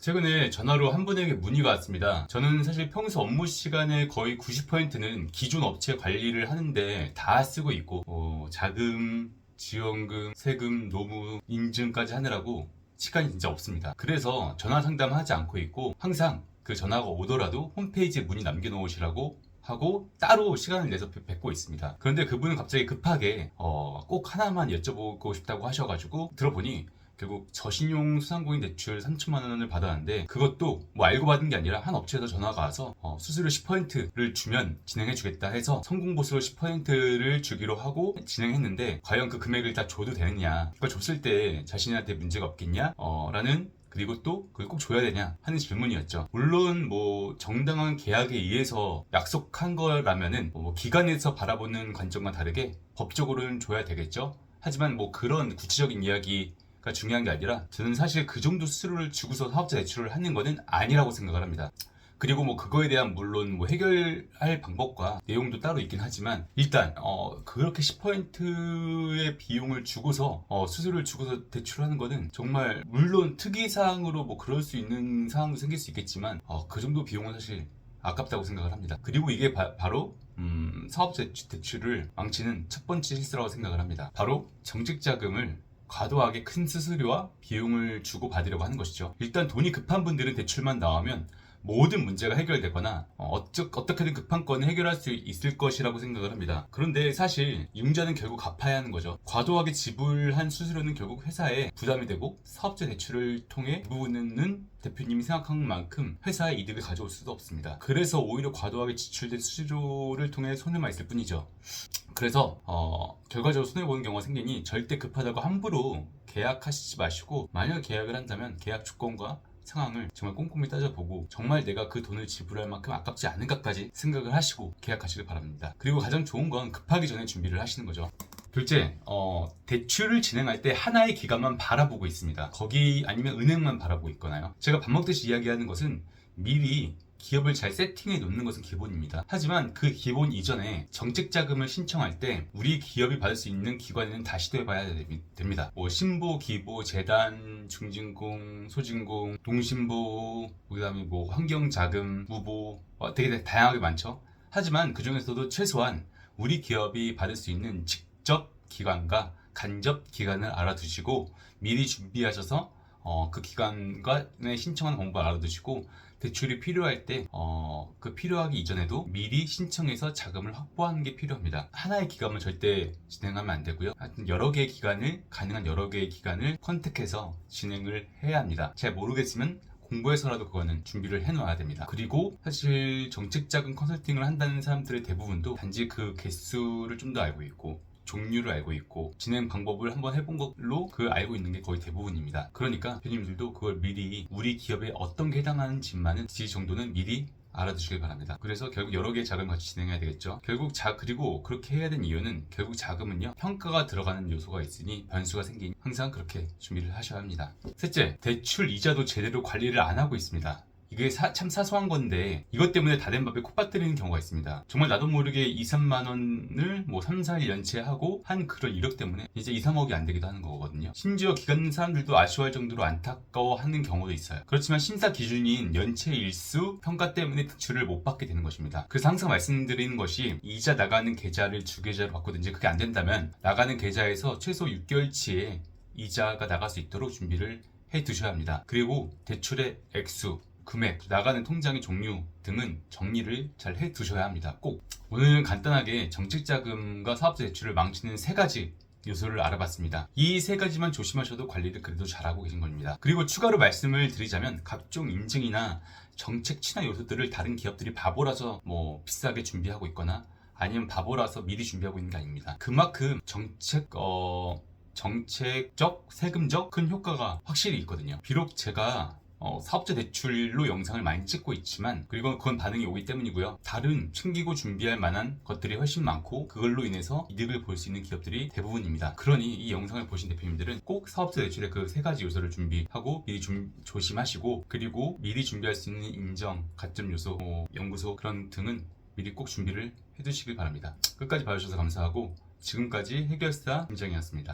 최근에 전화로 한 분에게 문의가 왔습니다. 저는 사실 평소 업무 시간의 거의 90%는 기존 업체 관리를 하는데 다 쓰고 있고 자금, 지원금, 세금, 노무, 인증까지 하느라고 시간이 진짜 없습니다. 그래서 전화 상담하지 않고 있고 항상 그 전화가 오더라도 홈페이지에 문의 남겨놓으시라고 하고 따로 시간을 내서 뵙고 있습니다. 그런데 그분은 갑자기 급하게 꼭 하나만 여쭤보고 싶다고 하셔가지고 들어보니 결국 저신용 소상공인 대출 3천만 원을 받았는데 그것도 뭐 알고 받은 게 아니라 한 업체에서 전화가 와서 수수료 10%를 주면 진행해 주겠다 해서 성공보수로 10%를 주기로 하고 진행했는데 과연 그 금액을 다 줘도 되느냐, 그걸 줬을 때 자신한테 문제가 없겠냐 라는, 그리고 또 그걸 꼭 줘야 되냐 하는 질문이었죠. 물론 뭐 정당한 계약에 의해서 약속한 거라면은 뭐 기관에서 바라보는 관점과 다르게 법적으로는 줘야 되겠죠. 하지만 뭐 그런 구체적인 이야기가 중요한 게 아니라 저는 사실 그 정도 수수료를 주고서 사업자 대출을 하는 거는 아니라고 생각을 합니다. 그리고 뭐 그거에 대한 물론 뭐 해결할 방법과 내용도 따로 있긴 하지만 일단 그렇게 10%의 비용을 주고서 수수료를 주고서 대출하는 거는 정말, 물론 특이사항으로 뭐 그럴 수 있는 상황도 생길 수 있겠지만 그 정도 비용은 사실 아깝다고 생각을 합니다. 그리고 이게 바로 사업자 대출을 망치는 첫 번째 실수라고 생각을 합니다. 바로 정책자금을 과도하게 큰 수수료와 비용을 주고 받으려고 하는 것이죠. 일단 돈이 급한 분들은 대출만 나오면 모든 문제가 해결되거나 어떻게든 급한 건을 해결할 수 있을 것이라고 생각을 합니다. 그런데 사실 융자는 결국 갚아야 하는 거죠. 과도하게 지불한 수수료는 결국 회사에 부담이 되고 사업자 대출을 통해 그 부분은 대표님이 생각한 만큼 회사의 이득을 가져올 수도 없습니다. 그래서 오히려 과도하게 지출된 수수료를 통해 손해만 있을 뿐이죠. 그래서 결과적으로 손해보는 경우가 생기니 절대 급하다고 함부로 계약하시지 마시고, 만약 계약을 한다면 계약 조건과 상황을 정말 꼼꼼히 따져보고 정말 내가 그 돈을 지불할 만큼 아깝지 않은가까지 생각을 하시고 계약하시길 바랍니다. 그리고 가장 좋은 건 급하기 전에 준비를 하시는 거죠. 둘째, 대출을 진행할 때 하나의 기관만 바라보고 있습니다. 거기 아니면 은행만 바라보고 있거나요. 제가 밥 먹듯이 이야기하는 것은 미리 기업을 잘 세팅해 놓는 것은 기본입니다. 하지만 그 기본 이전에 정책 자금을 신청할 때 우리 기업이 받을 수 있는 기관에는 다 시도해 봐야 됩니다. 뭐 신보, 기보, 재단, 중진공, 소진공, 동신보, 그다음에 뭐 환경자금, 무보, 되게 다양하게 많죠. 하지만 그 중에서도 최소한 우리 기업이 받을 수 있는 직접 기관과 간접 기관을 알아두시고 미리 준비하셔서 그 기관에 신청하는 방법을 알아두시고 대출이 필요할 때 그 필요하기 이전에도 미리 신청해서 자금을 확보하는 게 필요합니다. 하나의 기관만 절대 진행하면 안 되고요. 하여튼 가능한 여러 개의 기관을 컨택해서 진행을 해야 합니다. 잘 모르겠으면 공부해서라도 그거는 준비를 해놓아야 됩니다. 그리고 사실 정책자금 컨설팅을 한다는 사람들의 대부분도 단지 그 개수를 좀 더 알고 있고 종류를 알고 있고 진행 방법을 한번 해본 걸로 알고 있는 게 거의 대부분입니다. 그러니까 대표님들도 그걸 미리 우리 기업에 어떤 게 해당하는지만은 정도는 미리 알아두시길 바랍니다. 그래서 결국 여러 개의 자금을 같이 진행해야 되겠죠. 그리고 그렇게 해야 되는 이유는 결국 자금은요, 평가가 들어가는 요소가 있으니 변수가 생기니 항상 그렇게 준비를 하셔야 합니다. 셋째, 대출 이자도 제대로 관리를 안 하고 있습니다. 이게 참 사소한 건데 이것 때문에 다된 밥에 콧밥 때리는 경우가 있습니다. 정말 나도 모르게 2, 3만 원을 뭐 3, 4일 연체하고 한 그런 이력 때문에 이제 2, 3억이 안 되기도 하는 거거든요. 심지어 기관 사람들도 아쉬워할 정도로 안타까워하는 경우도 있어요. 그렇지만 심사 기준인 연체 일수 평가 때문에 대출을 못 받게 되는 것입니다. 그래서 항상 말씀드리는 것이 이자 나가는 계좌를 주계좌로 바꾸든지 그게 안 된다면 나가는 계좌에서 최소 6개월치의 이자가 나갈 수 있도록 준비를 해 두셔야 합니다. 그리고 대출의 액수, 금액, 나가는 통장의 종류 등은 정리를 잘 해 두셔야 합니다. 꼭. 오늘은 간단하게 정책자금과 사업자 대출을 망치는 3가지 요소를 알아봤습니다. 이 3가지만 조심하셔도 관리를 그래도 잘하고 계신 겁니다. 그리고 추가로 말씀을 드리자면 각종 인증이나 정책 친화 요소들을 다른 기업들이 바보라서 뭐 비싸게 준비하고 있거나 아니면 바보라서 미리 준비하고 있는 게 아닙니다. 그만큼 정책적, 세금적 큰 효과가 확실히 있거든요. 비록 제가 사업자 대출로 영상을 많이 찍고 있지만 그리고 그건 반응이 오기 때문이고요. 다른 챙기고 준비할 만한 것들이 훨씬 많고 그걸로 인해서 이득을 볼 수 있는 기업들이 대부분입니다. 그러니 이 영상을 보신 대표님들은 꼭 사업자 대출의 그 3가지 요소를 준비하고 미리 조심하시고, 그리고 미리 준비할 수 있는 인정, 가점 요소, 연구소 그런 등은 미리 꼭 준비를 해두시길 바랍니다. 끝까지 봐주셔서 감사하고 지금까지 해결사 김정희였습니다.